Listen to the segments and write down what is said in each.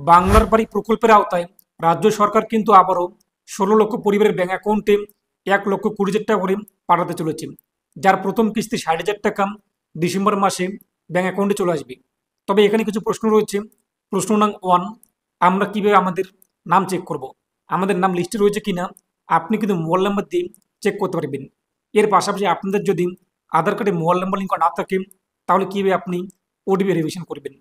বাংলার বাড়ি প্রকল্পের আওতায় রাজ্য সরকার কিন্তু আবারও 16 লক্ষ পরিবারের ব্যাংক অ্যাকাউন্টে 1,20,000 টাকা করে পাঠাতে চলেছে, যার প্রথম কিস্তি 60,000 টাকা ডিসেম্বর মাসে ব্যাংক অ্যাকাউন্টে চলে আসবে। তবে এখানে কিছু প্রশ্ন রয়েছে। প্রশ্ন নং 1, আমরা কিভাবে আমাদের নাম চেক করব? আমাদের নাম লিস্টে রয়েছে কিনা আপনি কিন্তু মোবাইল নাম্বার দিয়ে চেক করতে পারবেন। এর পাশাপাশি আপনাদের যদি আধার কার্ডে মোবাইল নাম্বার লিঙ্ক না থাকে তাহলে কীভাবে আপনি ওটিপি ভেরিফিকেশন করবেন,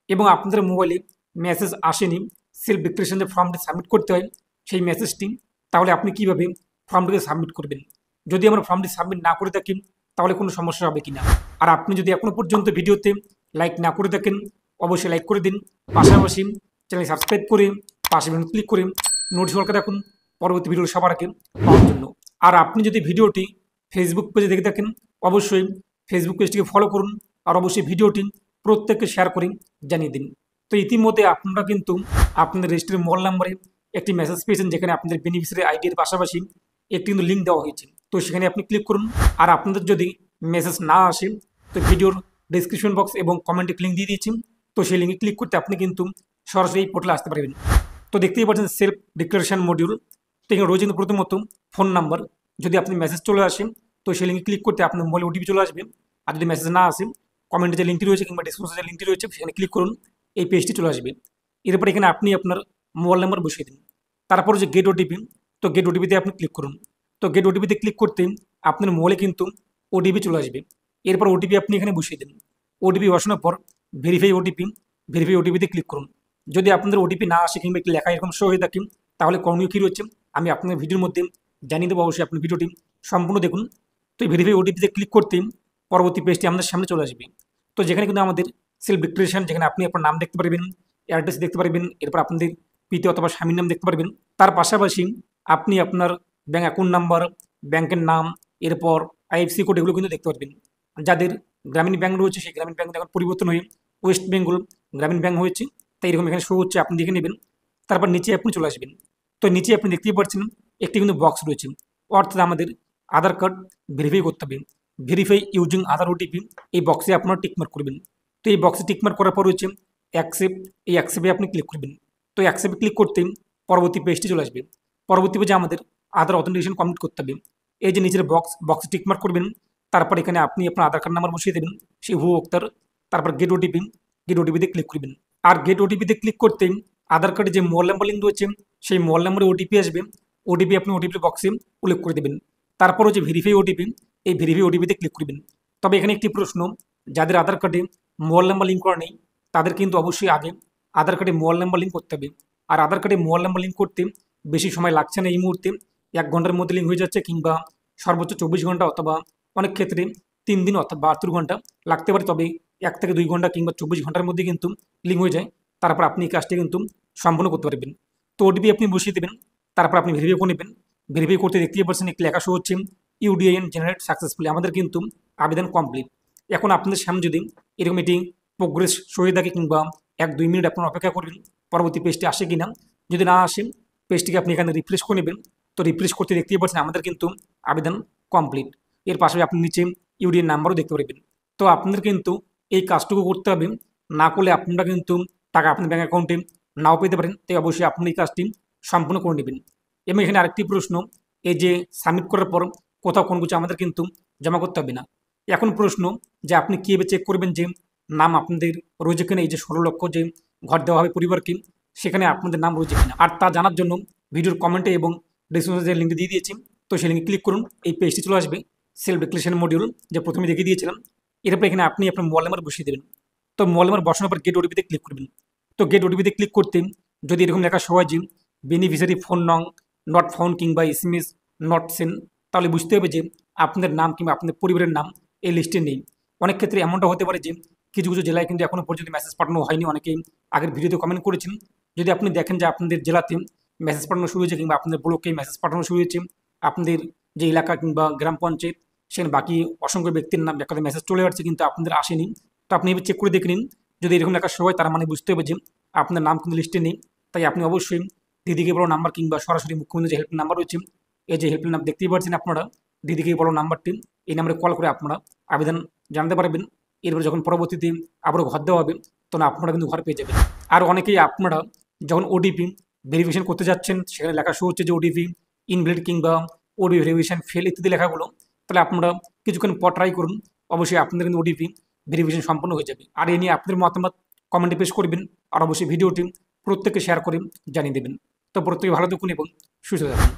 এবং আপনাদের মোবাইলে মেসেজ আসেনি সেলফ ডিক্লারেশন যে ফর্মটি সাবমিট করতে হয় সেই মেসেজটি, তাহলে আপনি কিভাবে ফর্মটিকে সাবমিট করবেন। যদি আমরা ফর্মটি সাবমিট না করে থাকি তাহলে কোনো সমস্যা হবে কিনা। আর আপনি যদি এখনো পর্যন্ত ভিডিওতে লাইক না করে থাকেন অবশ্যই লাইক করে দিন, পাশাপাশি চ্যানেল সাবস্ক্রাইব করে পাশে ক্লিক করে নোটিফিকেশন রাখুন পরবর্তী ভিডিও সবার আগে পাওয়ার জন্য। আর আপনি যদি ভিডিওটি ফেসবুক পেজে দেখে থাকেন অবশ্যই ফেসবুক পেজটিকে ফলো করুন, আর অবশ্যই ভিডিওটি প্রত্যেককে শেয়ার করে জানিয়ে দিন। তো ইতিমধ্যে আপনারা কিন্তু আপনাদের রেজিস্ট্রির মোবাইল নাম্বারে একটি মেসেজ পেয়েছেন, যেখানে আপনাদের বেনিফিশিয়ারি আইডির পাশাপাশি একটি কিন্তু লিঙ্ক দেওয়া হয়েছে। তো সেখানে আপনি ক্লিক করুন। আর আপনাদের যদি মেসেজ না আসে তো ভিডিওর ডিসক্রিপশন বক্স এবং কমেন্টে লিঙ্ক দিয়ে দিয়েছি, তো সেই লিঙ্কে ক্লিক করতে আপনি কিন্তু সরাসরি এই পোর্টালে আসতে পারবেন। তো দেখতেই পাচ্ছেন সেলফ ডিক্লারেশন মডিউল। তো এখানে রয়েছে প্রথমত ফোন নাম্বার। যদি আপনি মেসেজ চলে আসেন তো সেই লিঙ্কে ক্লিক করতে আপনার মোবাইলে ওটিপি চলে আসবে। আর যদি মেসেজ না আসে কমেন্টে যে লিঙ্কটি রয়েছে কিংবা ডিসক্রিপশনে যে লিঙ্কটি রয়েছে সেখানে ক্লিক করুন, এই পেজটি চলে আসবে। এরপর এখানে আপনি আপনার মোবাইল নাম্বার বসিয়ে দিন। তারপর যে গেট ওটিপি, তো গেট ওটিপিতে আপনি ক্লিক করুন। তো গেট ওটিপিতে ক্লিক করতে আপনার মোবাইলে কিন্তু ওটিপি চলে আসবে। এরপর ওটিপি আপনি এখানে বসিয়ে দিন। ওটিপি বসানোর পর ভেরিফাই ওটিপিতে ক্লিক করুন। যদি আপনাদের ওটিপি না আসে কিংবা একটি লেখা এরকম শো হয়ে থাকে তাহলে করণীয় কী রয়েছে আমি আপনাদের ভিডিওর মধ্যে জানিয়ে দেবো, অবশ্যই আপনি ভিডিওটি সম্পূর্ণ দেখুন। তো এই ভেরিফাই ওটিপিতে ক্লিক করতে পরবর্তী পেজটি আমাদের সামনে চলে আসবে। তো যেখানে কিন্তু আমাদের সেলফ ডিক্লারেশন, যেখানে আপনি আপনার নাম দেখতে পারবেন, অ্যাড্রেস দেখতে পারবেন, এরপর আপনাদের পিতা অথবা স্বামীর নাম দেখতে পারবেন। তার পাশাপাশি আপনি আপনার ব্যাঙ্ক অ্যাকাউন্ট নাম্বার, ব্যাংকের নাম, এরপর আইএফসি কোড এগুলো কিন্তু দেখতে পারবেন। যাদের গ্রামীণ ব্যাংক রয়েছে সেই গ্রামীণ ব্যাংক এখন পরিবর্তন হয়ে ওয়েস্ট বেঙ্গল গ্রামীণ ব্যাংক হয়েছে, তাই এরকম এখানে শো হচ্ছে, আপনি দেখে নেবেন। তারপর নিচে আপনি চলে আসবেন। তো নিচে আপনি দেখতেই পাচ্ছেন একটি কিন্তু বক্স রয়েছে, অর্থাৎ আমাদের আধার কার্ড ভেরিফাই করতে হবে। ভেরিফাই ইউজিং আধার ওটিপি, এই বক্সে আপনারা টিকমার্ক করবেন। তো এই বক্সে টিকমার্ক করার পর রয়েছে অ্যাকসেপ্ট, এই অ্যাকসেপ্টে আপনি ক্লিক করবেন। তো অ্যাকসেপ্টে ক্লিক করতে পরবর্তী পেজটি চলে আসবে। পরবর্তী পেজে আমাদের আধার অথেন্টিকেশন কমপ্লিট করতে হবে। এই যে নিচের বক্সে টিকমার্ক করবেন, তারপর এখানে আপনি আপনার আধার কার্ড নাম্বার বসিয়ে দেবেন সেই উপভোক্তার। তারপর গেট ওটিপিতে ক্লিক করবেন। আর গেট ওটিপিতে ক্লিক করতে আধার কার্ডে যে মোবাইল নাম্বার লিঙ্ক রয়েছে সেই মোবাইল নাম্বারে ওটিপি আসবে। ওটিপি আপনি ওটিপির বক্সে উল্লেখ করে দেবেন। তারপর হচ্ছে ভেরিফাই ওটিপি, এই ভেরিফাই ওটিপিতে ক্লিক করবেন। তবে এখানে একটি প্রশ্ন, যাদের আধার কার্ডে মোবাইল নাম্বার লিঙ্ক করা নেই তাদের কিন্তু অবশ্যই আগে আধার কার্ডে মোবাইল নাম্বার লিঙ্ক করতে হবে। আর আধার কার্ডে মোবাইল নাম্বার লিঙ্ক করতে বেশি সময় লাগছে না এই মুহূর্তে, 1 ঘন্টার মধ্যে লিঙ্ক হয়ে যাচ্ছে, কিংবা সর্বোচ্চ 24 ঘন্টা অথবা অনেক ক্ষেত্রে 3 দিন অথবা 72 ঘন্টা লাগতে পারে। তবে 1 থেকে 2 ঘন্টা কিংবা 24 ঘন্টার মধ্যে কিন্তু লিঙ্ক হয়ে যায়। তারপর আপনি এই কাজটি কিন্তু সম্পূর্ণ করতে পারবেন। তো ওটিপি আপনি বসিয়ে দেবেন, তারপর আপনি ভেরিফাই করে নেবেন। ভেরিফাই করতে দেখতেই পাচ্ছেন একটি লেখা শো হচ্ছে ইউডিআইএন জেনারেট সাকসেসফুলি, আমাদের কিন্তু আবেদন কমপ্লিট। এখন আপনাদের সামনে যদি এরকম এটি প্রোগ্রেস শো হয়ে থাকে কিংবা 1-2 মিনিট আপনারা অপেক্ষা করবেন পরবর্তী পেজটি আসে কিনা। যদি না আসে পেজটিকে আপনি এখানে রিফ্রেশ করে নেবেন। তো রিফ্রেশ করতে দেখতেই পাচ্ছেন আমাদের কিন্তু আবেদন কমপ্লিট। এর পাশাপাশি আপনি নিচে ইউডিএন নাম্বারও দেখতে পারবেন। তো আপনাদের কিন্তু এই কাজটুকু করতে হবে, না করলে আপনারা কিন্তু টাকা আপনার ব্যাঙ্ক অ্যাকাউন্টে নাও পেতে পারেন। তাই অবশ্যই আপনি এই কাজটি সম্পূর্ণ করে নেবেন। এবং এখানে আরেকটি প্রশ্ন, এই যে সাবমিট করার পর কোথাও কোনো কিছু আমাদের কিন্তু জমা করতে হবে না। এখন প্রশ্ন যে আপনি কীভাবে চেক করবেন যে নাম আপনাদের রয়েছে কিনা, এই যে 16 লক্ষ যে ঘর দেওয়া হবে পরিবারকে সেখানে আপনাদের নাম রয়েছে কিনা। আর তা জানার জন্য ভিডিওর কমেন্টে এবং ডিসক্রিপশনে যে লিঙ্ক দিয়ে দিয়েছি তো সেই লিঙ্কে ক্লিক করুন, এই পেজটি চলে আসবে সেলফ ডিক্লারেশন মডিউল যে প্রথমে দেখিয়ে দিয়েছিলাম। এরপর এখানে আপনি আপনার মোবাইল নাম্বার বসিয়ে দেবেন। তো মোবাইল নাম্বার বসানোর পর গেট ওটিপিতে ক্লিক করবেন। তো গেট ওটিপিতে ক্লিক করতে যদি এরকম লেখা সবাই যে বেনিফিশিয়ারি ফোন নং নট ফাউন্ড কিংবা এসএমএস নট সেন্ড, তাহলে বুঝতে হবে যে আপনাদের নাম কিংবা আপনাদের পরিবারের নাম এই লিস্টে নেই। অনেক ক্ষেত্রে এমনটা হতে পারে যে কিছু কিছু জেলায় কিন্তু এখনও পর্যন্ত মেসেজ পাঠানো হয়নি। অনেকেই আগের ভিডিওতে কমেন্ট করেছেন। যদি আপনি দেখেন যে আপনাদের জেলাতে মেসেজ পাঠানো শুরু হয়েছে কিংবা আপনাদের ব্লকে মেসেজ পাঠানো শুরু হয়েছে, আপনাদের যে এলাকা কিংবা গ্রাম পঞ্চায়েত সেখানে বাকি অসংখ্য ব্যক্তির নাম একটা মেসেজ চলে আসছে কিন্তু আপনাদের আসেনি, তো আপনি এবার চেক করে দেখে নিন। যদি এরকম লেখা সবাই তার মানে বুঝতে হবে যে আপনার নাম কিন্তু লিস্টে নেই। তাই আপনি অবশ্যই দিদিকে বড় নাম্বার কিংবা সরাসরি মুখ্যমন্ত্রী যে হেল্পলাইন নাম্বার রয়েছে, এই যে হেল্পলাইন নাম্বার দেখতেই পাচ্ছেন আপনারা, দিদিকে বড় নাম্বারটি, এই নাম্বারে কল করে আপনারা আবেদন জানাতে পারবেন। এরপরে যখন পরবর্তীতে আবারও ঘর দেওয়া হবে তখন আপনারা কিন্তু ঘর পেয়ে যাবেন। আর অনেকেই আপনারা যখন ওটিপি ভেরিফিকেশন করতে যাচ্ছেন সেখানে লেখা শো হচ্ছে যে ওটিপি ইনভ্যালিড কিংবা ওটিপি ভেরিফিকেশন ফেল ইত্যাদি লেখাগুলো, তাহলে আপনারা কিছুক্ষণ পর ট্রাই করুন, অবশ্যই আপনাদের কিন্তু ওটিপি ভেরিফিকেশন সম্পন্ন হয়ে যাবে। আর এ নিয়ে আপনাদের মতামত কমেন্টে পেশ করবেন, আর অবশ্যই ভিডিওটি প্রত্যেককে শেয়ার করে জানিয়ে দেবেন। তো প্রত্যেকে ভালো থাকুন এবং সুস্থ থাকুন।